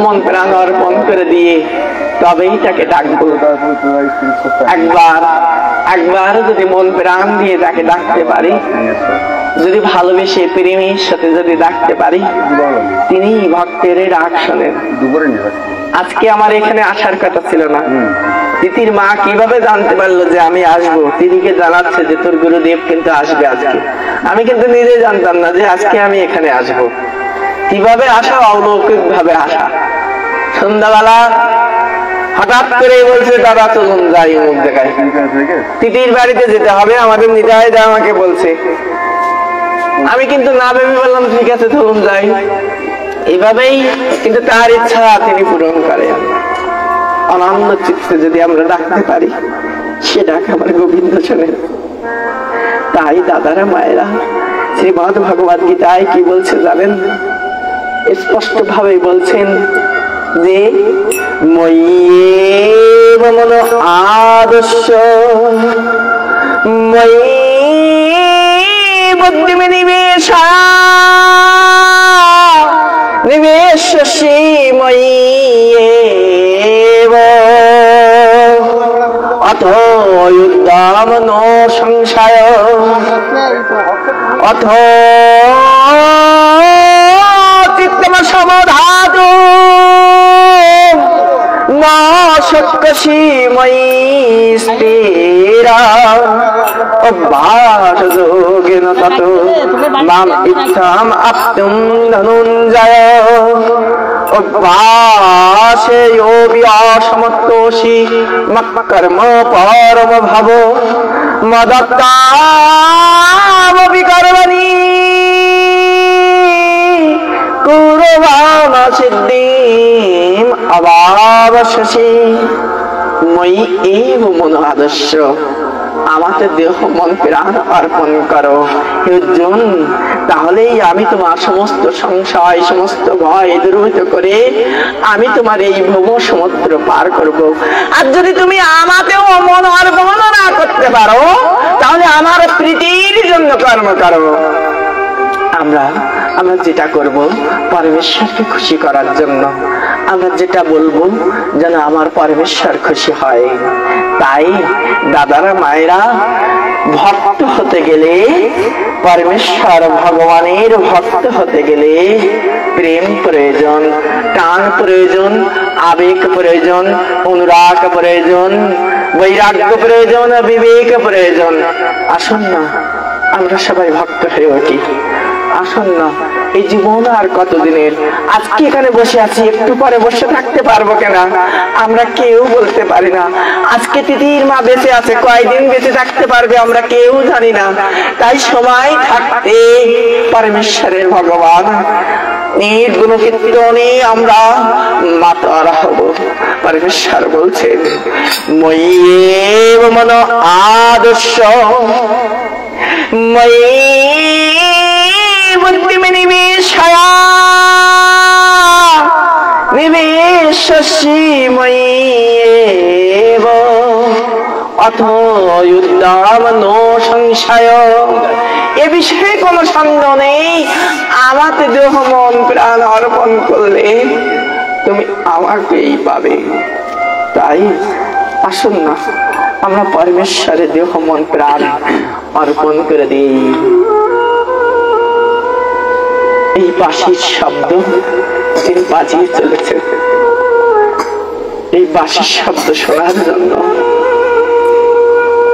মন প্রাণ অর্পণ করে দিয়ে তবেই তাকে ডাকবো। একবার যদি মন প্রাণ দিয়ে তাকে ডাকতে পারি, যদি ভালোবেসে প্রেমের সাথে যদি ডাকতে পারি, তিনি ভক্তের ডাক শোনেন। আজকে আমার এখানে আসার কথা ছিল না। তিতির মা কিভাবে জানতে পারলো যে আমি আসবো? তিতিকে জানাচ্ছে যে তোর গুরুদেব কিন্তু আসবে আজকে। আমি কিন্তু নিজে জানতাম না যে আজকে আমি এখানে আসবো। কিভাবে আসা? অলৌকিক ভাবে আসা। সন্ধ্যাবেলা হঠাৎ করে বলছে, দাদা চলুন যাই অমুক জায়গায়, তিতির বাড়িতে যেতে হবে, আমাদের নিতাই দা আমাকে বলছে। আমি কিন্তু না ভেবে বললাম ঠিক আছে চলুন যাই। এইভাবেই কিন্তু তার ইচ্ছা তিনি পূরণ করেন। অনন্য চিত্তে যদি আমরা ডাকতে পারি, সে ডাক আমার গোবিন্দ শোনেন। তাই দাদারা মায়েরা শ্রীমদ ভগবদ গীতায় কি বলছে জানেন? স্পষ্ট ভাবে বলছেন যে ময়্যেব মন আদর্শ ময়্যে বুদ্ধিম নিবেশা নিবেশসি ময়্যেব অথ যুদ্ধম নো সংশয় অথ চিত্তম সমধাতু না শক্যসি ময়ি স্থিরা অভ্যাস যোগেন তত মাম ইচ্ছাম আপ্তুম ধনুঞ্জয় অভ্যাসে যোগী অসমত্তোষি মৎকর্ম পরম ভাব মদত্তামপি কর্মণি কুর্বাণ সিদ্ধিম অবাবশ্যসি ময়ি এব মন আদর্শ। আমাদের দেহ মন প্রাণ অর্পণ করো হে অর্জুন, তাহলেই আমি তোমার সমস্ত সংশয় সমস্ত ভয় দূরীভূত করে আমি তোমার এই ভব সমুদ্র পার করব। আর যদি তুমি আমাতেও মন অর্পণ না করতে পারো, তাহলে আমার প্রীতির জন্য কর্ম করো। আমরা যেটা করব পরমেশ্বরকে খুশি করার জন্য, আমরা যেটা বলবো যেন আমার পরমেশ্বর খুশি হয়। তাই দাদারা মায়েরা, ভক্ত হতে গেলে, পরমেশ্বর ভগবানের ভক্ত হতে গেলে প্রেম প্রয়োজন, টান প্রয়োজন, আবেগ প্রয়োজন, অনুরাগ প্রয়োজন, বৈরাগ্য প্রয়োজন, বিবেক প্রয়োজন। আসুন না আমরা সবাই ভক্ত হয়ে উঠি। আসুন না, এই জীবন আর কতদিনের? আজকে এখানে বসে আছি, একটু পরে বসে থাকতে পারবো কিনা আমরা কেউ বলতে পারি না। আজকে তিতির মা বেঁচে আছে, কয়দিন বেঁচে থাকতে পারবে আমরা কেউ জানি না। তাই সময় থাকতে পরমেশ্বরের ভগবান নির্গুণ কীর্তনে আমরা মাতারা হব। পরমেশ্বর বলছেন ময়্যেব মন আদর্শ ময়ি বুদ্ধিম নিবেশয়া নিবেশসি ময়্যেব অথ যুদ্ধম নো সংশয়। এ বিষয়ে কোনো সন্দেহ নেই, আমাকে দেহ মন প্রাণ অর্পণ করলে তুমি আমাকেই পাবে। তাই আসুন না আমরা পরমেশ্বরের দেহ মন প্রাণ অর্পণ করে দিই। এই বাঁশির শব্দ তিনি বাজিয়ে চলেছেন। এই বাঁশির শব্দ শোনার জন্য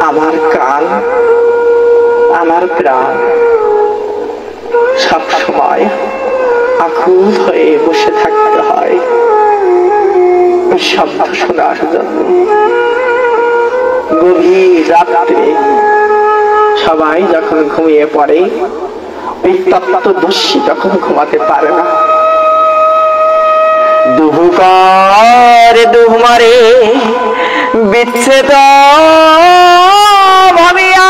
আমার কান, আমার প্রাণ সব সময় আকুল হয়ে বসে থাকতে হয় এই শব্দ শোনার জন্য। গভীর রাত্রে সবাই যখন ঘুমিয়ে পড়ে, এই তত্ত্বদর্শী তখন ঘুমাতে পারে না। দুহুকার দুহমারে বিচ্ছেদ ভাবিয়া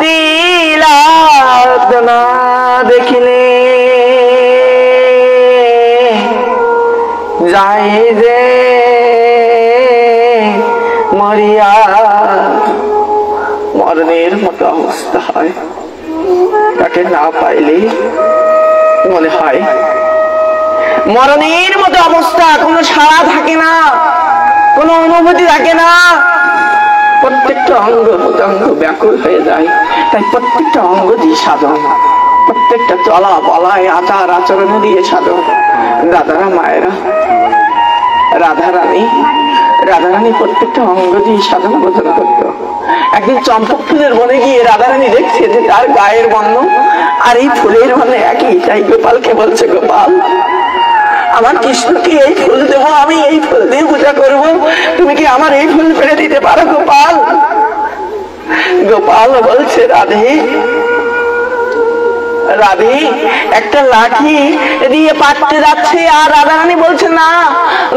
দিলাত না দেখিলে যাই যে মরিয়া মরণের মতো অবস্থা হয়। তাকে না পাইলে মনে হয় মরণের মতো অবস্থা, কোনো সাড়া থাকে না, কোনো অনুভূতি থাকে না, প্রত্যেকটা অঙ্গ প্রত্যঙ্গ ব্যাকুল হয়ে যায়। তাই প্রত্যেকটা অঙ্গ দিয়ে সাধন, প্রত্যেকটা চলা বলায় আচার আচরণ দিয়ে সাধন। দাদারা মায়েরা, রাধারানী প্রত্যেকটা অঙ্গ দিয়ে সাধন বোধন করত। একদিন চম্পক ফুলের বনে গিয়ে রাধারানী দেখছে যে তার গায়ের বর্ণ আর এই ফুলের বর্ণ একই। তাই গোপালকে বলছে, গোপাল আমার কৃষ্ণকে এই ফুল দেব, আমি এই ফুল দিয়ে পূজা করব, তুমি কি আমার এই ফুল ফেলে দিতে পারো গোপাল? গোপাল বলছে, রাধে রাধে একটা লাঠি দিয়ে পাঠতে যাচ্ছে, আর রাধারানী বলছে, না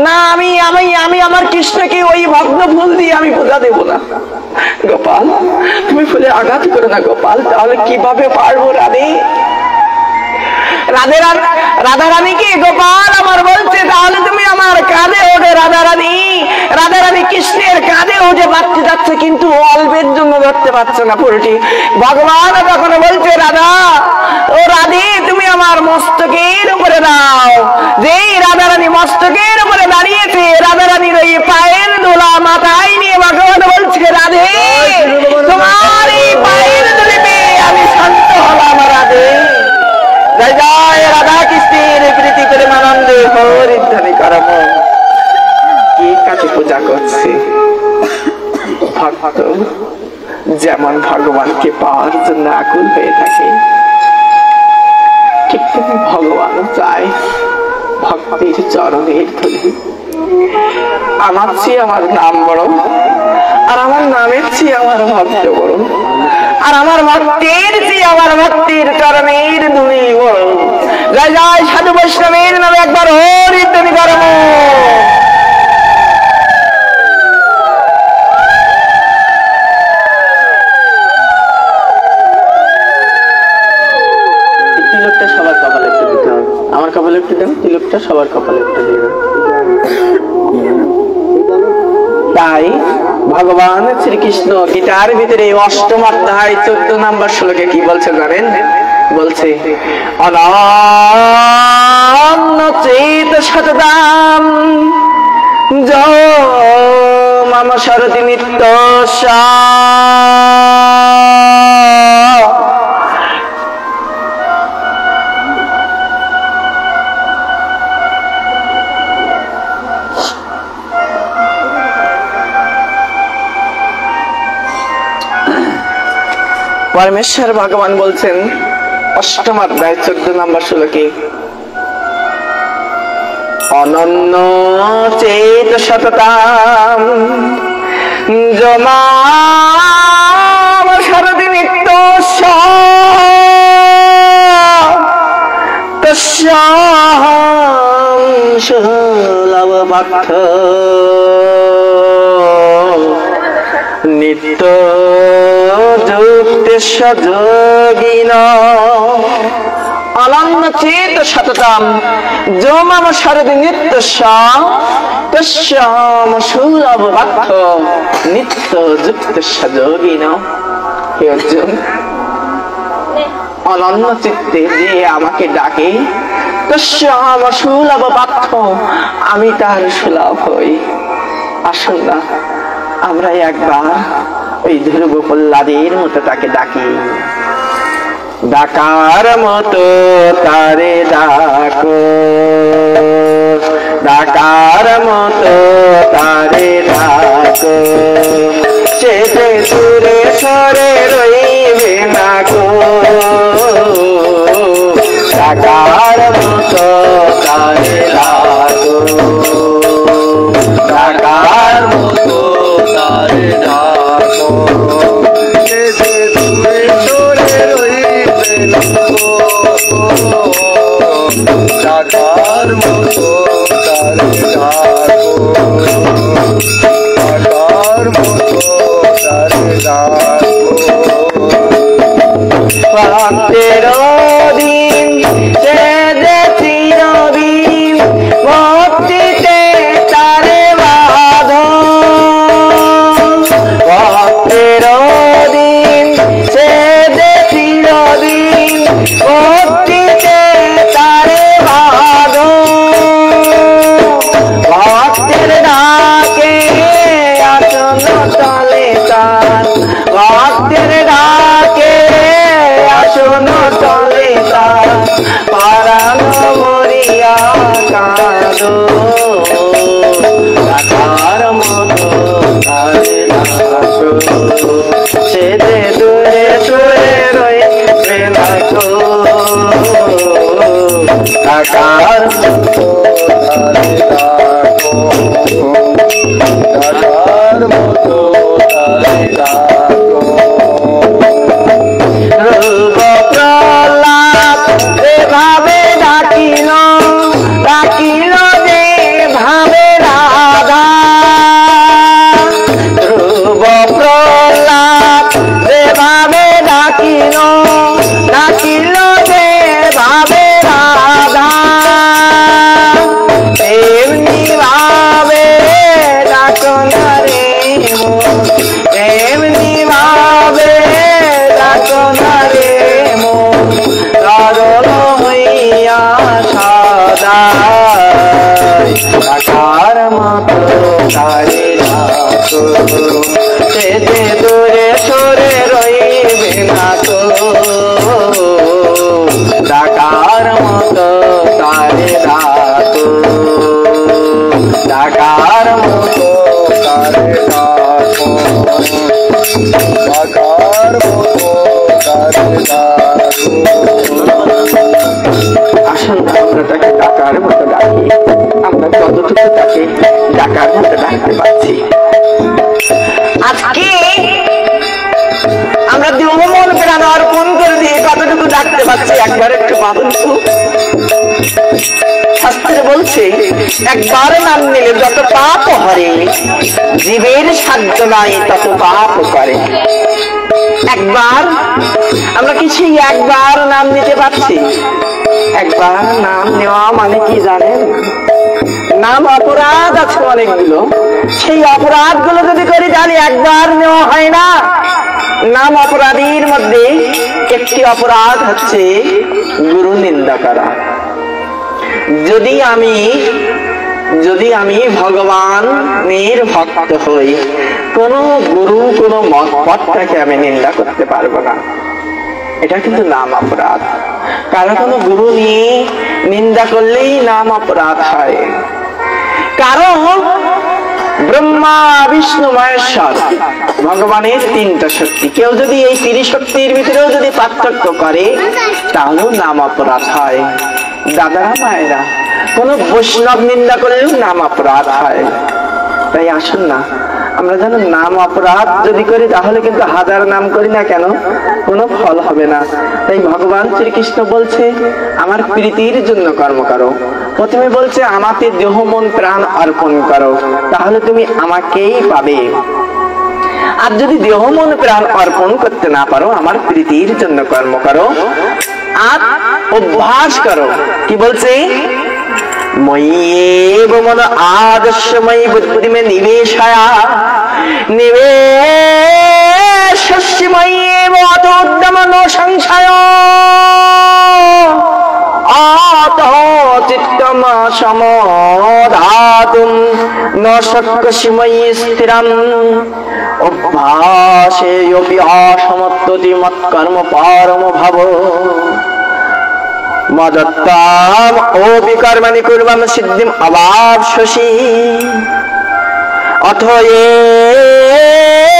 না, আমি আমি আমি আমার কৃষ্ণকে ওই ভগ্ন ফুল দিয়ে আমি পূজা দেব না। গোপাল তুমি ফুলে আঘাত করো না গোপাল, তাহলে কিভাবে পারবো? রাধারানীকে গোপাল আমার বলছে, তাহলে তুমি আমার কাঁধে ওঠে। রাধারানী কৃষ্ণের কাঁধে ওঠে বাঁচতে যাচ্ছে, কিন্তু অল্পের জন্য ধরতে পারছে না পুরোটি। ভগবান তখন বলছে, রাধে তুমি আমার মস্তকের উপরে দাও। যেই রাধারানী মস্তকের উপরে দাঁড়িয়েছে, রাধারানীর ওই পায়ের দোলা মাথায় নিয়ে ভগবান বলছে, রাধে তোমার এই পায়ের দোলে আমি শান্ত হলাম। রাধে জয় জয় রাধা কৃষ্ণের প্রীতি প্রেমানন্দে হরিধ্বনি করম। কে কাকে পূজা করছে? ভক্ত যেমন ভগবানকে পাওয়ার জন্য আকুল হয়ে থাকে, ঠিক তেমনি ভগবান চায় ভক্তের চরণের ধুলি। আমার চেয়ে আমার নাম বড়, আর আমার নামের চেয়ে আমার ভক্ত বড়, আর আমার ভক্তের চেয়ে আমার ভক্তের চরণের ধুলি বড়। জয় জয় সাধু বৈষ্ণবের নামে একবার হরিধ্বনি করম। তিলকটা সবার কপালে একটু দিতে হবে, আমার কপালে একটু দেন, তিলকটা সবার কপালে একটু দিবে। তাই ভগবান শ্রীকৃষ্ণ গীতার ভিতরে ৮ম অধ্যায় 14 নম্বর শ্লোকে কি বলছে জানেন? বলছে, অনন্য চেত সততাম মম সরতি নিত্য পরমেশ্বর ভগবান বলছেন ৮ম অধ্যায় 14 নম্বর শ্লোকে, অনন্য চেত সততাম যমাম সরতি নিত্য তস্যাহং সুলভ ভক্ত নিত্য অনন্য চেত সততাম যমাম সরতি নিত্য সুলভ ভক্ত নিত্য যুক্ত যোগিন। হে অর্জুন, অনন্য চিত্তে যে আমাকে ডাকে, তস্যাম সুলভ ভক্ত আমি তার সুলভ হই। আসুন না আমরা একবার ওই ধ্রুব প্রহ্লাদের মতো তাকে ডাকি। ডাকার মতো তারে ডাকো, ডাকার মতো তারে ডাকো, সে যে দূরে সরে রইবে না গো। ডাকার মতো তারে ডাকো, ডাকার মতো তারে ডাকো, সে যে দূরে সরে রইবে না গো। ডাকার মতো তারে ডাকো, ডাকার মতো তারে ডাকো। ভক্তের দিন সে যে চিরদিন ভক্তিতে তারে বাঁধন। ভক্তের দিন সে যে চিরদিন ভক্তিতে তারে বাঁধন। ডাকার মতো তারে ডাকো, ডাকার মতো তারে ডাকো। রূপ প্রহ্লাদ যেভাবে ডাকিল, ডাকিল যেভাবে রাধা। রূপ প্রহ্লাদ যেভাবে ডাকিল, ডাকিল যেভাবে রাধা। এমনি ভাবে ডাকো না রে মন, এমনি ভাবে ডাকো না রে মন, কারণ হইয়া সদাই ডাকার মতো তারে ডাকো। যেতে দূরে সরে রইবে না তো, ডাকার মতো তারে ডাকো, ডাকার মতো তারে ডাকো, ডাকার মতো তারে ডাকো। আসুন আমরা তাকে ডাকার মতো ডাকি। আমরা কতটুকু তাকে ডাকার মতো ডাকতে পারছি। আজকে আমরা দেহ মন প্রাণ অর্পণ করে দিয়ে কতটুকু ডাকতে পারছি একবার একটু ভাবুন তো। শাস্ত্রে বলছে একবার নাম নিলে যত পাপ হরে, জীবের সাধ্য নাই তত পাপ করে। একবার আমরা কি সেই একবার নাম নিতে পারছি? একবার নাম নেওয়া মানে কি জানেন? নাম অপরাধ আছে অনেকগুলো, সেই অপরাধ গুলো যদি করি তাহলে একবার নেওয়া হয় না। নাম অপরাধীর মধ্যে একটি অপরাধ হচ্ছে গুরু নিন্দা করা। যদি আমি ভগবানের ভক্ত হই, কোন গুরু কোন মতটাকে আমি নিন্দা করতে পারবো না। এটা কিন্তু নাম অপরাধ। কারণ কোন গুরু নিয়ে নিন্দা করলেই নাম অপরাধ হয়। কারণ ব্রহ্মা বিষ্ণু মহেশ্বর ভগবানের তিনটা শক্তি, কেউ যদি এই ত্রিশক্তির ভিতরেও যদি পার্থক্য করে তাহলেও নাম অপরাধ হয়। দাদারা মায়েরা, কোন বৈষ্ণব নিন্দা করলেও নাম অপরাধ হয়। তাই আসুন না আমরা যেন নাম অপরাধ যদি করি তাহলে কিন্তু হাজার নাম করি না কেন কোনো ফল হবে না। তাই ভগবান শ্রীকৃষ্ণ বলছে আমার প্রীতির জন্য কর্ম করো। প্রথমে বলছে আমাকে দেহ মন প্রাণ অর্পণ করো, তাহলে তুমি আমাকেই পাবে। আর যদি দেহ মন প্রাণ অর্পণ করতে না পারো, আমার প্রীতির জন্য কর্ম করো আর অভ্যাস করো। কি বলছে? ময়্যেব মন আদর্শময়ী বুদ্ধি মে নিবেশয়া, নিবেশস্য ময়্যেব অত উদ্যম ন সংশয়, আত চিত্তম সমধাতুম ন শক্যসি ময়্যি স্থিরম, অভ্যাসেऽপি অসমত্বতি মৎকর্ম পরম ভব, মদত্তাম ওপি কর্মণি কুর্বম সিদ্ধিম অবাপ্স্যসি,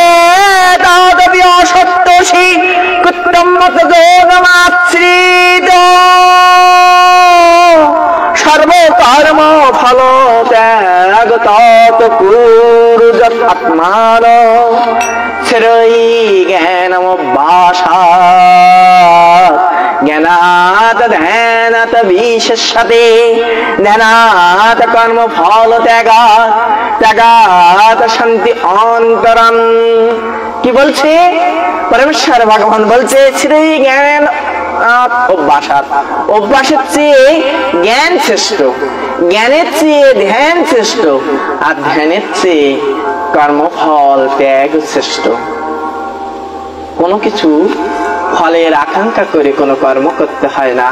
অথয়েতদপি অসত্যসি কুত্রম মত যোগমাশ্রিত, সর্বকর্ম ফল ত্যাগ তত কুরু যৎ আত্মান শ্রৈ জ্ঞানমভ্যাসাৎ, জ্ঞানাত ধ্যানাত বিশেষ্যতে, ধ্যানাত কর্ম ফল ত্যাগাৎ, ত্যাগাত শান্তি অন্তরম। কি বলছে পরমেশ্বর ভগবান? বলছে শ্রী জ্ঞান অভ্যাসাৎ, অভ্যাসের চেয়ে জ্ঞান শ্রেষ্ঠ, জ্ঞানের চেয়ে ধ্যান শ্রেষ্ঠ, আর ধ্যানের চেয়ে কর্মফল ত্যাগ শ্রেষ্ঠ। কোনো কিছু ফলের আকাঙ্ক্ষা করে কোনো কর্ম করতে হয় না,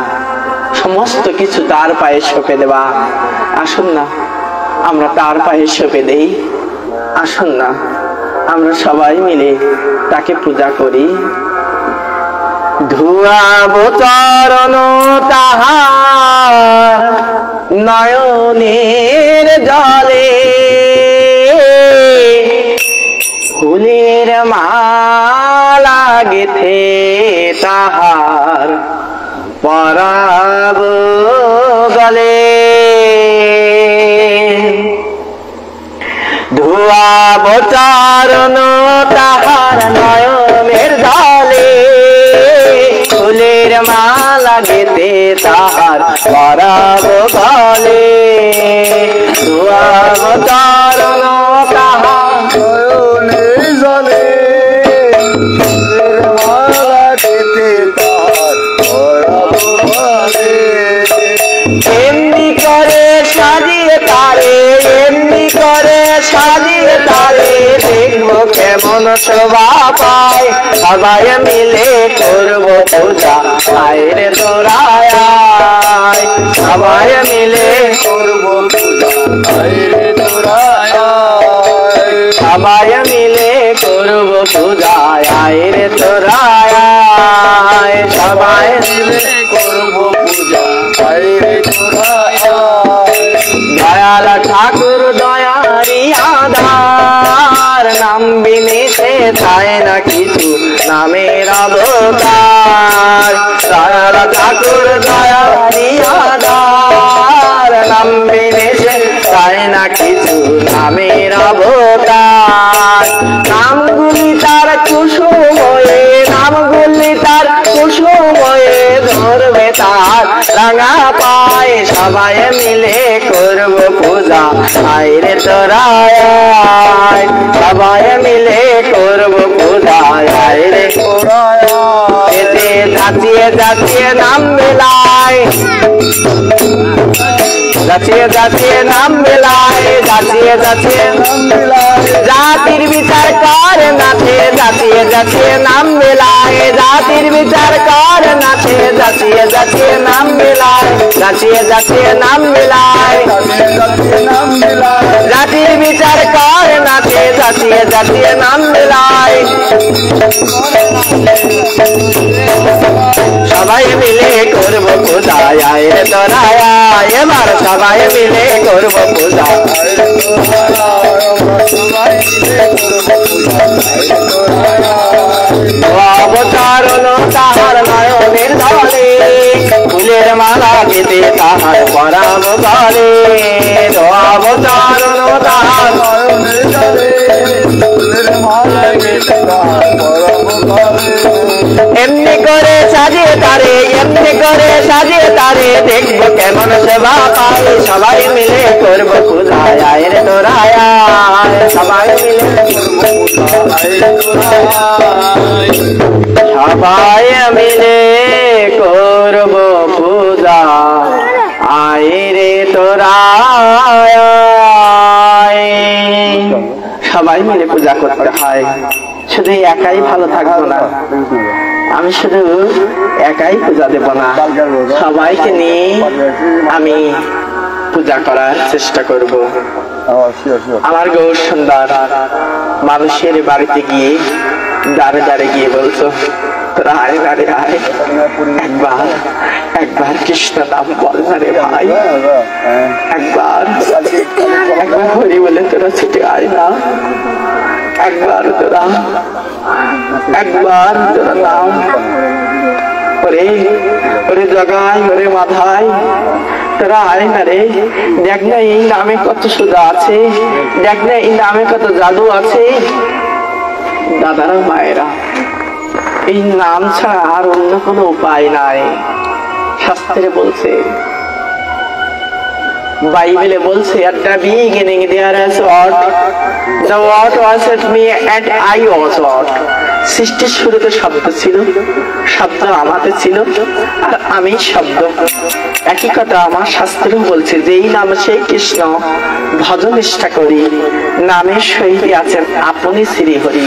সমস্ত কিছু তার পায়ে সঁপে দেওয়া। আসুন না আমরা তার পায়ে সঁপে দেই। আসুন না আমরা সবাই মিলে তাকে পূজা করি। ধুয়াব চরণ তাহার নয়নের জলে, ফুলের মালা গেথে তাহার পরাব জলে ধোয়াবতারণ তাহার নয়নের জলে ফুলের মালা গেতে তাহার পরাব গলে ধোয়াবতারণ তাহার নয়নের জলে ফুলের মালা গেতে তাহার পরাব গলে। এমনি করে সাজিয়ে তারে এমনি করে সাজিয়ে তারে দেখবো কেমন শোভা পায় সবাই মিলে করবো পূজা আয় রে তোরা আয় সবাই মিলে করবো পূজা আয় রে তোরা আয়। সবাই মিলে করবো পূজা আয় রে তোরা আয় সবাই মিলে করবো পূজা আয় রে তোরা আয়। দয়াল ঠাকুর দয়ারি আধার নাম বিনে সে চায় না কিছু নামের অবতার দয়াল ঠাকুর দয়ারি আধার নাম বিনে সে চায় না কিছু নামের অবতার নামগুলি তার কুসুময়ে নামগুলি তার কুসুময়ে ধরবে তার রাঙা পায় সবাই মিলে করবো পূজা আয় রে তোরা আয় সবাই মিলে করবো পূজা আয় রে তোরা আয়। এতে যাচিয়ে যাচিয়ে নাম মেলায় যাচিয়ে যাচিয়ে নাম মেলায় যাচিয়ে যাচিয়ে নাম মিলায় জাতির বিচার করে নাচে যাচিয়ে যাচিয়ে নাম মেলায় জাতির বিচার করে নাচে যাচিয়ে যাচিয়ে নাম মেলায় যাচিয়ে যাচিয়ে নাম মেলায় যাচিয়ে যাচিয়ে নাম মিলায় জাতির বিচার করে নাচে যাচিয়ে যাচিয়ে নাম মেলায় সবাই মিলে করবো পূজা আয় রে তোরা আয় এবার সবাই মিলে করবো পূজা আয় রে তোরা আয়। আমরা সবাই মিলে করবো পূজা আয় রে তোরা আয়। অবতারণ তাহার নয়নের ধরে ফুলের মালা গেতে তাহার পরাব গলে অবতারণ তাহার নয়নের জলে ফুলের মালা গেতে তাহার পরাব গলে। এমনি করে সাজিয়ে তারে এমনি করে সাজিয়ে তারে দেখবো কেমন সেবা পাই সবাই মিলে করবো পূজা আয় রে তোরা আয় সবাই মিলে করবো পূজা আয় রে তোরা আয়। সবাই মিলে করব পূজা আয় রে তোরা আয়। সবাই মিলে পূজা করতে হয় শুধু একাই ভালো থাকবো না আমি শুধু একাই পূজা দেব না সবাইকে নিয়ে আমি পূজা করার চেষ্টা করব আমার গৌর সুন্দর মানুষের বাড়িতে গিয়ে দাঁড়ে দাঁড়ে গিয়ে বলছো তোরা আয় দাঁড়ে আয় একবার একবার কৃষ্ণ নাম বল না রে ভাই একবার একবার হরি বলে তোরা ছুটে আয় না একবার তোরা নাম ওরে ওরে জগায় ওরে মাথায় তোরা আয় না রে দেখ না এই নামে কত সুধা আছে দেখ না এই নামে কত জাদু আছে দাদারা মায়েরা এই নাম ছাড়া আর অন্য কোনো উপায় নাই শাস্ত্রে বলছে বাইবেলে বলছে at the beginning there is word the word was at me and I was word সৃষ্টির শুরুতে শব্দ ছিল শব্দ আমাতে ছিল আর আমি শব্দ একই কথা আমার শাস্ত্রেও বলছে যে এই নাম সেই কৃষ্ণ ভজন নিষ্ঠা করি নামের সহিত আছেন আপনি শ্রী হরি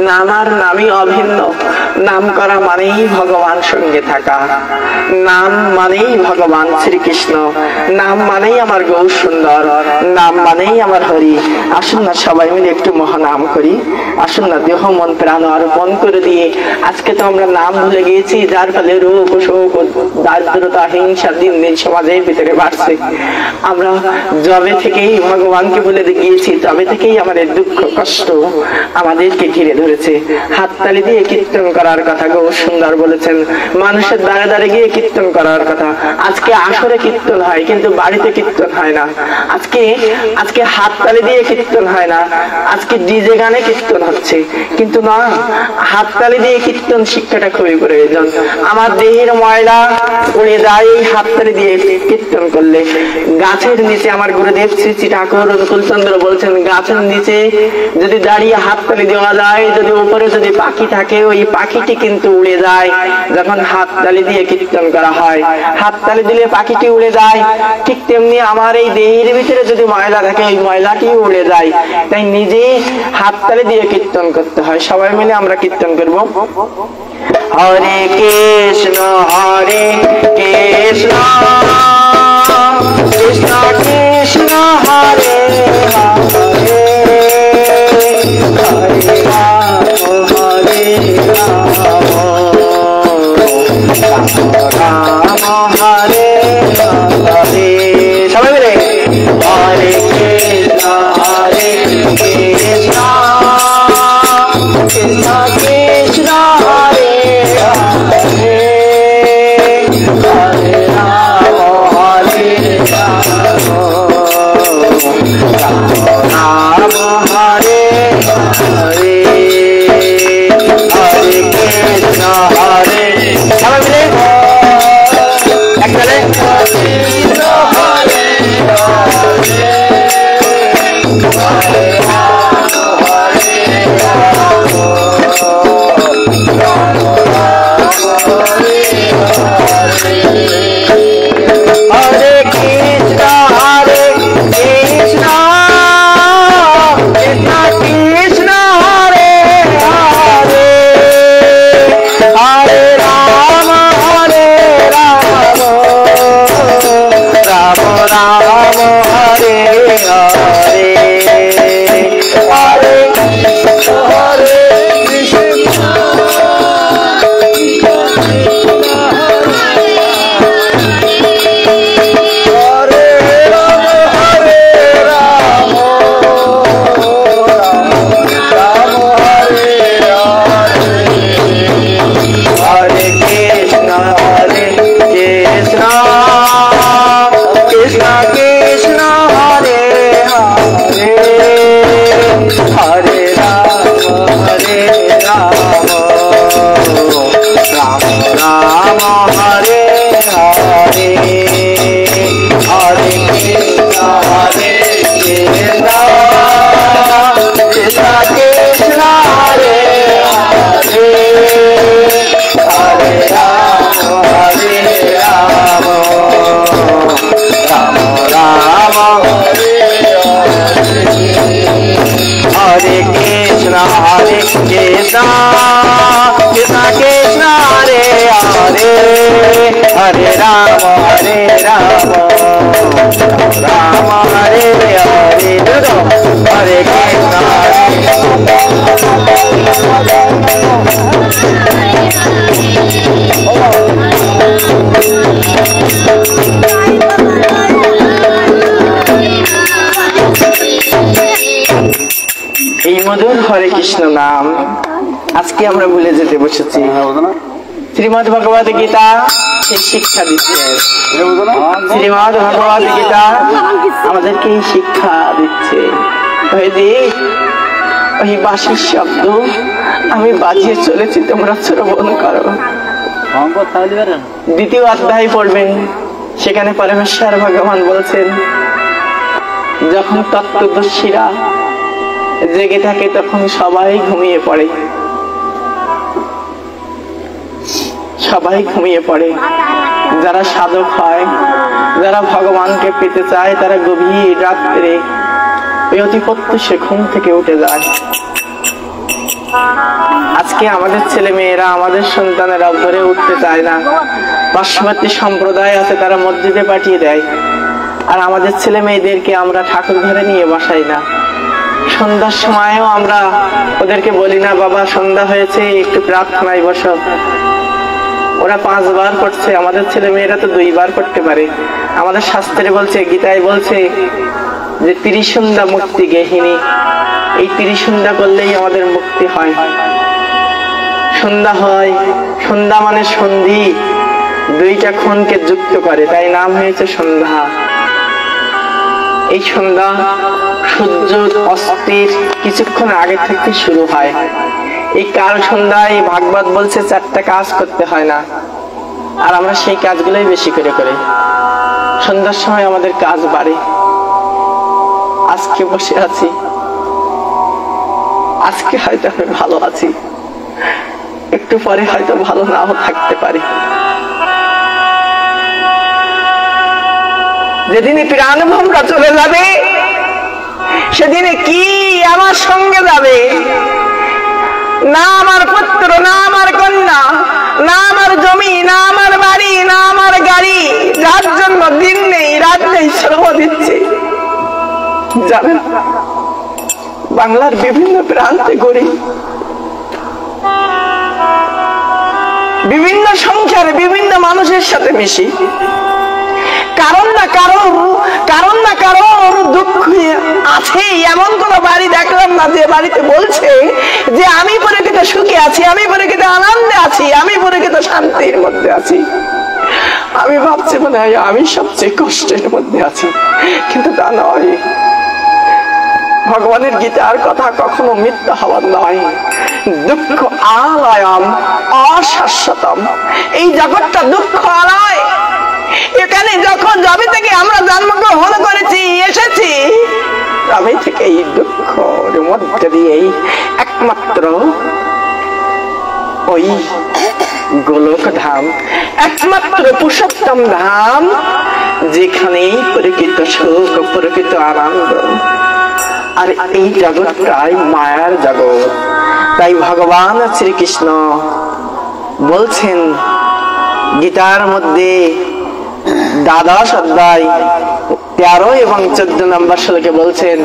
নাম আর নামই অভিন্ন নাম করা মানেই ভগবান সঙ্গে থাকা নাম মানেই ভগবান শ্রীকৃষ্ণ নাম মানেই আমার গৌর সুন্দর নাম মানেই আমার হরি আসুন না সবাই মিলে একটু মহানাম করি আসুন না দেহ মন প্রাণ অর্পণ করে দিয়ে আজকে তো আমরা নাম ভুলে গিয়েছি যার ফলে রোগ শোক দারিদ্রতা হিংসা দিন দিন সমাজের ভিতরে বাড়ছে আমরা জবে থেকেই ভগবানকে ভুলে গিয়েছি তবে থেকেই আমাদের দুঃখ কষ্ট আমাদেরকে ঘিরে ধরেছে। হাততালি দিয়ে কীর্তন করার কথা গো সুন্দর বলেছেন, মানুষের দ্বারে দ্বারে গিয়ে কীর্তন করার কথা। আজকে আসরে কীর্তন হয় কিন্তু বাড়িতে কীর্তন হয় না। আজকে হাততালি দিয়ে কীর্তন হয় না, আজকে ডিজে গানে কীর্তন হচ্ছে। কিন্তু না, হাততালি দিয়ে কীর্তন শিক্ষাটা খুবই প্রয়োজন। আমার দেহের ময়লা উড়ে যায় এই হাততালি দিয়ে কীর্তন করলে। গাছের নিচে আমার গুরুদেব শ্রী শ্রী ঠাকুর অনুকূলচন্দ্র বলছেন, গাছের নিচে যদি দাঁড়িয়ে হাততালি দেওয়া যায়, যদি উপরে যদি পাখি থাকে, ওই পাখিটি কিন্তু উড়ে যায় যখন হাততালি দিয়ে কীর্তন করা হয়। হাততালি দিলে পাখিটি উড়ে যায়, ঠিক তেমনি আমার এই দেহের ভিতরে যদি ময়লা থাকে, ওই ময়লাটি উড়ে যায়। তাই নিজে হাততালি দিয়ে কীর্তন করতে হয়। সবাই মিলে আমরা কীর্তন করব। হরে কৃষ্ণ কৃষ্ণ কৃষ্ণ হরে হরে, হরে রাম হরে রাম, রাম রাম হরে হরে। সবাই মিলে হরে কৃষ্ণ কৃষ্ণ কৃষ্ণ হরে হরে, হরে রাম হরে রাম, রাম হরে হরে, হরে কৃষ্ণ হরে। সবাই মিলে একসাথে কৃষ্ণ হরে হরে, হরে রাম হরে রাম, রাম রাম হরে হরে, হরে কৃষ্ণ কৃষ্ণ কৃষ্ণ কৃষ্ণ হরে হরে, হরে রাম হরে রাম, রাম রাম হরে হরে, হরে কৃষ্ণ কৃষ্ণ হরে রাম হরে রাম, রাম হরে হরে, হরে কৃষ্ণ কৃষ্ণ কৃষ্ণ কৃষ্ণ হরে হরে, হরে রাম হরে রাম, রাম রাম হরে হরে, হরে কৃষ্ণ কৃষ্ণ কৃষ্ণ কৃষ্ণ হরে হরে, হরে রাম হরে রাম, রাম রাম হরে হরে, হরে কৃষ্ণ কৃষ্ণ কৃষ্ণ কৃষ্ণ হরে হরে, হরে রাম হরে রাম, রাম হরে হরে, হরে কৃষ্ণ এই মধুর হরে কৃষ্ণ নাম আজকে আমরা ভুলে যেতে বসেছি। শ্রীমদ ভগবত গীতা সেই শিক্ষা দিচ্ছে, শ্রীমদ ভগবত গীতা আমাদেরকে এই শিক্ষা দিচ্ছে। ওই বাঁশির শব্দ আমি বাজিয়ে চলেছি, তোমরা শ্রবণ করো। দ্বিতীয় অধ্যায় পড়বেন, সেখানে পরমেশ্বর ভগবান বলছেন, যখন তত্ত্বদর্শীরা জেগে থাকে তখন সবাই ঘুমিয়ে পড়ে, সবাই ঘুমিয়ে পড়ে। যারা সাধক হয়, যারা ভগবানকে পেতে চায়, তারা গভীর রাত্রে অতি প্রত্যুষে ঘুম থেকে উঠে যায়। আজকে আমাদের ছেলে মেয়েরা, আমাদের সন্তানেরা ভরে উঠতে চায় না। পার্শ্ববর্তী সম্প্রদায় আছে, তারা মসজিদে পাঠিয়ে দেয়, আর আমাদের ছেলে মেয়েদেরকে আমরা ঠাকুর ঘরে নিয়ে বসাই না। সন্ধ্যার সময়ও আমরা ওদেরকে বলি না, বাবা সন্ধ্যা হয়েছে একটু প্রার্থনায় বসো। ওরা 5 বার করছে, আমাদের ছেলে মেয়েরা তো 2 বার করতে পারে। আমাদের শাস্ত্রে বলছে, গীতায় বলছে, যে ত্রিসন্ধ্যা মুক্তি গেহিনী, এই ত্রিসন্ধ্যা করলেই আমাদের মুক্তি হয়। সন্ধ্যা হয়, সন্ধ্যা মানে সন্ধি, দুইটা ক্ষণকে যুক্ত করে, তাই নাম হয়েছে সন্ধ্যা। এই সন্ধ্যা সূর্য অস্তের কিছুক্ষণ আগে থেকে শুরু হয়। এই কাল সন্ধ্যায় ভাগবত বলছে 4টা কাজ করতে হয় না, আর আমরা সেই কাজগুলোই বেশি করে করি। সন্ধ্যার সময় আমাদের কাজ বাড়ে। আজকে বসে আছি, আজকে হয়তো আমি ভালো আছি, একটু পরে হয়তো ভালো নাও থাকতে পারি। যেদিনে প্রাণভোমরা চলে যাবে, সেদিনে কি আমার সঙ্গে যাবে? না আমার পুত্র, না আমার কন্যা, না আমার জমি, না আমার বাড়ি, না আমার গাড়ি, যার জন্য দিন নেই রাত নেই শ্রম দিচ্ছে। জানেন, বাংলার বিভিন্ন প্রান্তে ঘুরি, বিভিন্ন সংসারে বিভিন্ন মানুষের সাথে মিশি, কারণ না কারোর দুঃখ আছে এমন কোন বাড়ি দেখলাম না যে বাড়িতে বলছে যে আমি পরিচিত সুখে আছি, আমি পরিচিত আনন্দে আছি, আমি পরিচিত শান্তির মধ্যে আছি। আমি ভাবছি মনে হয় আমি সবচেয়ে কষ্টের মধ্যে আছি, কিন্তু তা নয়। ভগবানের গীতার কথা কখনো মিথ্যা হওয়ার নয়। দুঃখ আলয়ম অশাশ্বতম, এই জগৎটা দুঃখ আলয়। এখানে যখন জবে থেকে আমরা জন্মগ্রহণ করেছি, এসেছি, তবে থেকে এই দুঃখের মধ্যে দিয়েই একমাত্র ওই গোলক ধাম, একমাত্র পুরুষোত্তম ধাম, যেখানেই প্রকৃত সুখ, প্রকৃত আনন্দ। আর এই জগৎটাই মায়ার জগৎ। তাই ভগবান শ্রীকৃষ্ণ বলছেন গীতার মধ্যে দ্বাদশ অধ্যায় 13 এবং 14 নম্বর শ্লোকে বলছেন,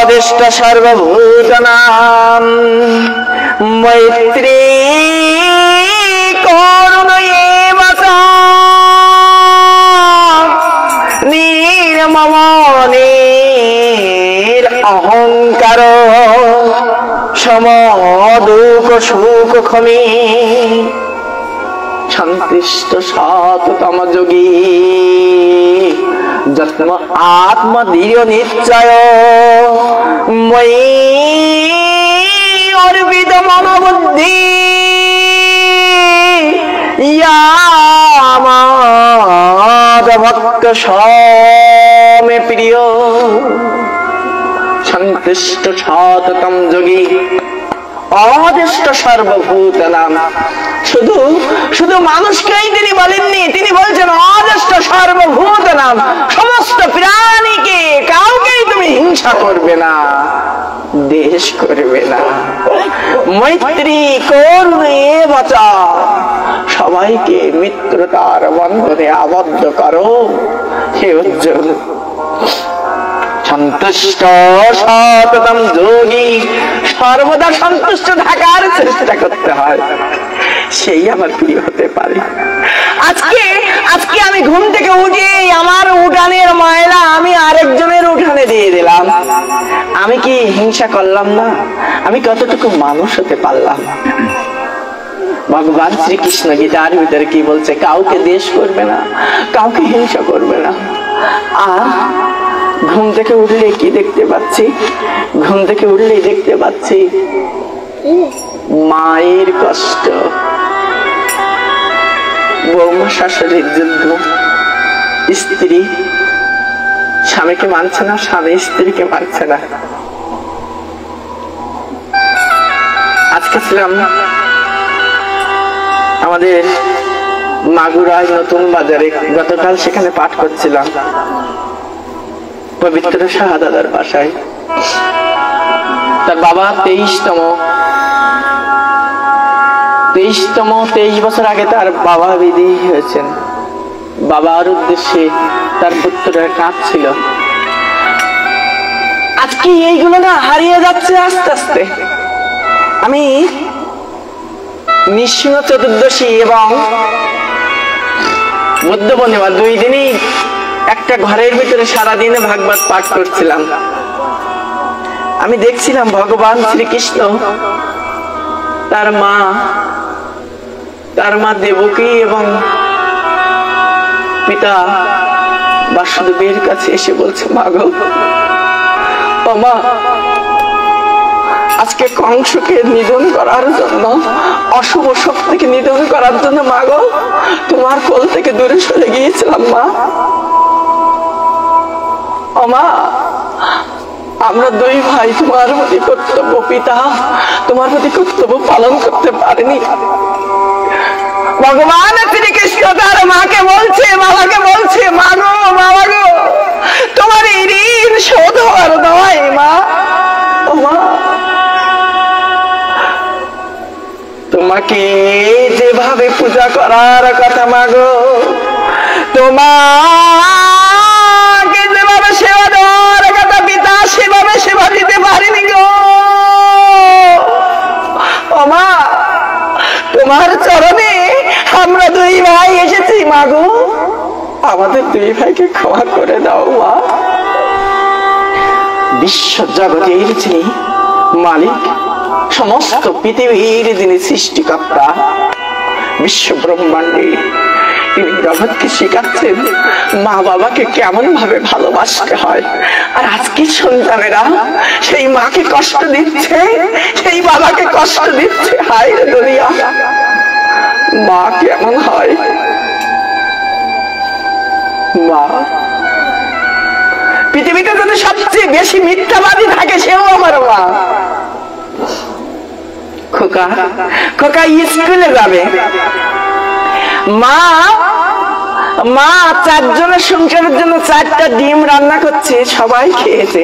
অদিষ্ট সর্বভূতানাং মৈত্রী করুণেব নির্মমনের অহংকার সমদুঃখ সুখ ক্ষমে সন্তুষ্ট সততম যোগী যত্ন আত্মদৃঢ় নিশ্চয় ময়ি অর্পিত মম বুদ্ধি ভক্ত সমে প্রিয়। সন্তুষ্ট সততম যোগী অদিষ্ট সর্বভূতানাং, শুধু মানুষকেই তিনি বলেননি, তিনি বলছেন অদিষ্ট সর্বভূতানাং, সমস্ত প্রাণীকে, কাউকেই তুমি হিংসা করবে না, দেশ করবে না। মৈত্রী করুণেব চ, সবাইকে মিত্রতার বন্ধনে আবদ্ধ করো। হে অর্জুন, সন্তুষ্ট সততম যোগী, সর্বদা সন্তুষ্ট থাকার চেষ্টা করতে হয়, সেই আমার প্রিয় হতে পারে। আজকে আমি ঘুম থেকে উঠে আমার উঠানের ময়লা আমি আরেকজনের উঠানে দিয়ে দিলাম, আমি কি হিংসা করলাম না? আমি কতটুকু মানুষ হতে পারলাম? ভগবান শ্রীকৃষ্ণ গীতার ভিতরে কি বলছে? কাউকে দেশ করবে না, কাউকে হিংসা করবে না। আর ঘুম থেকে উঠলে কি দেখতে পাচ্ছি? ঘুম থেকে উঠলেই দেখতে পাচ্ছি মায়ের কষ্ট, বৌমা শাশুড়ির যুদ্ধ, স্ত্রী স্বামীকে মানছে না, স্বামী স্ত্রীকে মানছে না। আজকে ছিলাম আমাদের মাগুরায় নতুন বাজারে, গতকাল সেখানে পাঠ করছিলাম পবিত্র শাহাদাদার বাসায়। তার বাবা 23 বছর আগে তার বাবা বিদেহী হয়েছেন। বাবার উদ্দেশ্যে তার পুত্ররা কাঁদছিল। আজকে এইগুলো না হারিয়ে যাচ্ছে আস্তে আস্তে। আমি নৃসিংহ চতুর্দশী এবং বুদ্ধ পূর্ণিমা 2 দিনই একটা ঘরের ভিতরে সারাদিনে ভাগবত পাঠ করছিলাম। আমি দেখছিলাম ভগবান শ্রীকৃষ্ণ তার মা দেবকী এবং পিতা বাসুদেবের কাছে এসে বলছে, মা গো, ও মা, আজকে কংসকে নিধন করার জন্য, অশুভ শক্তিকে নিধন করার জন্য মা গো তোমার কোল থেকে দূরে সরে গিয়েছিলাম মা। ও মা, আমরা 2 ভাই তোমার প্রতি কর্তব্য, পিতা তোমার প্রতি কর্তব্য পালন করতে পারিনি। ভগবান শ্রীকৃষ্ণ তার মাকে বলছে, বাবাকে বলছে, মা গো, বাবা গো, তোমার এই ঋণ শোধ হওয়ার নয় মা। ও মা, তোমাকে যেভাবে পূজা করার কথা মা গো, তোমাকে যেভাবে সেবা দেওয়ার কথা পিতা সেভাবে সেবা দিতে পারিনি গো। ও মা, তোমার চরণে আমরা 2 ভাই এসেছি মা গো, আমাদের 2 ভাইকে ক্ষমা করে দাও মা। বিশ্ব জগতের যিনি মালিক, সমস্ত পৃথিবীর যিনি সৃষ্টিকর্তা, বিশ্ব ব্রহ্মাণ্ডে তিনি জগৎকে শেখাচ্ছেন মা বাবাকে কেমন ভাবে ভালোবাসতে হয়। আর আজকের সন্তানেরা সেই মাকে কষ্ট দিচ্ছে, সেই বাবাকে কষ্ট দিচ্ছে। হায় রে দুনিয়া, মা কেমন হয়? মা পৃথিবীতে যদি সবচেয়ে বেশি মিথ্যাবাদী থাকে সেও আমার মা। খোকা খোকা স্কুলে যাবে, মা 4 জনের সংসারের জন্য 4টা ডিম রান্না করছে, সবাই খেয়েছে।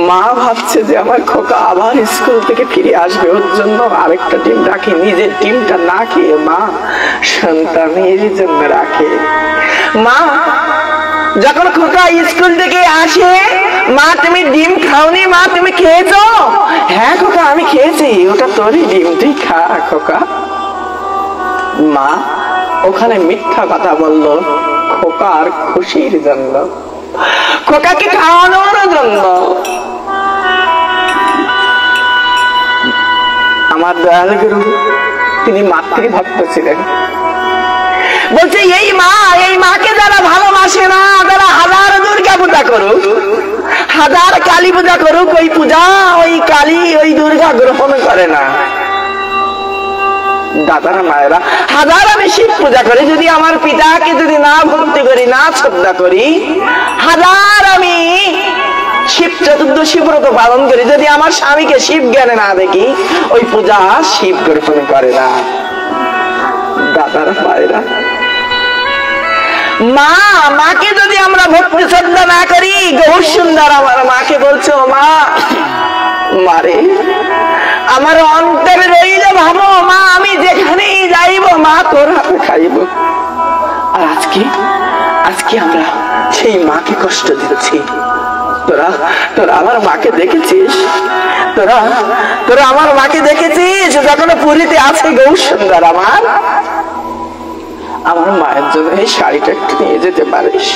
মা ভাবছে যে আমার খোকা আবার স্কুল থেকে ফিরে আসবে, ওর জন্য আরেকটা ডিম রাখে। নিজের ডিমটা না খেয়ে মা সন্তানের জন্য রাখে। মা যখন খোকা স্কুল থেকে আসে, মা তুমি ডিম খাওনি, মা তুমি খেয়েছো? হ্যাঁ খোকা আমি খেয়েছি, ওটা তোরই ডিম, তুই খা খোকা। মা ওখানে মিথ্যা কথা বলল খোকার খুশির জন্য, খোকাকে খাওয়ানোর জন্য। আমার দয়াল গুরু তিনি মাতৃভক্ত ছিলেন। বলছে এই মাকে যারা ভালোবাসে না, যারা 1000 দুর্গা পূজা করুক, 1000 কালী পূজা করুক, ওই পূজা ওই কালী ওই দুর্গা গ্রহণ করে না। দাদারা মায়েরা, 1000 আমি শিব পূজা করি, যদি আমার পিতাকে যদি না ভক্তি করি, না শ্রদ্ধা করি, 1000 আমি শিব চতুর্দশী ব্রত পালন করি, যদি আমার স্বামীকে শিব জ্ঞানে না দেখি, ওই পূজা শিব গ্রহণ করে না। দাদারা মায়েরা, মাকে যদি আমরা ভক্তি শ্রদ্ধা না করি, গৌর সুন্দর আমার মাকে বলছো, মা মারে আমার অন্তরে রইলে ভাবো মা আমি যেখানেই যাইব মা তোর হাতে খাইব। আর আজকে আমরা সেই মাকে কষ্ট দিচ্ছি। তোরা আমার মাকে দেখেছিস? তোরা আমার মাকে দেখেছিস যখন পুরীতে আছে গৌর সুন্দর আমার মায়ের জন্য এই শাড়িটা একটু নিয়ে যেতে পারিস?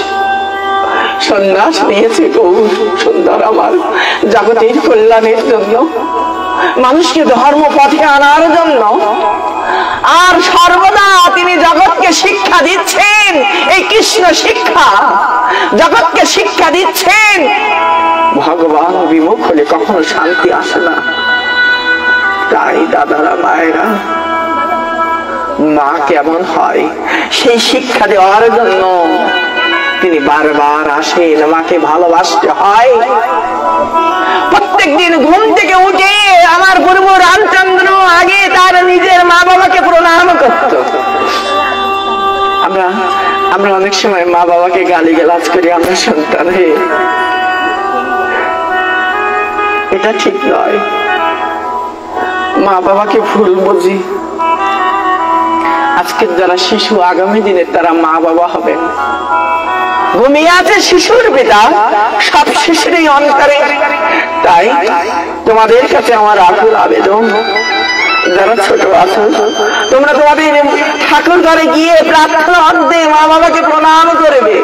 সন্ন্যাস নিয়েছে গৌর সুন্দর আমার জগতের কল্যাণের জন্য, মানুষকে ধর্ম পথে আনার জন্য। আর সর্বদা তিনি জগৎকে শিক্ষা দিচ্ছেন, এই কৃষ্ণ শিক্ষা জগৎকে শিক্ষা দিচ্ছেন। ভগবান বিমুখ হলে কখনো শান্তি আসে না। তাই দাদারা মায়েরা, মা কেমন হয় সেই শিক্ষা দেওয়ার জন্য তিনি বারবার আসেন। মাকে ভালোবাসতে হয়। প্রত্যেকদিন ঘুম থেকে উঠে আমার পূর্ব রামচন্দ্র আগে তার নিজের মা বাবাকে প্রণাম করত। আমরা অনেক সময় মা বাবাকে গালিগালাজ করি আমরা সন্তান হয়ে, এটা ঠিক নয়। মা বাবাকে ভুল বুঝি। আজকের যারা শিশু, আগামী দিনে তারা মা বাবা হবেন। ঘুমিয়ে আছে শিশুর পিতা, সব শিশুরই অন্তরে। তাই তোমাদের কাছে আমার আকুল আবেদন, যারা ছোট আছো তোমরা তোমাদের ঠাকুর ঘরে গিয়ে প্রার্থনা অর্ধে মা বাবাকে প্রণাম করবে।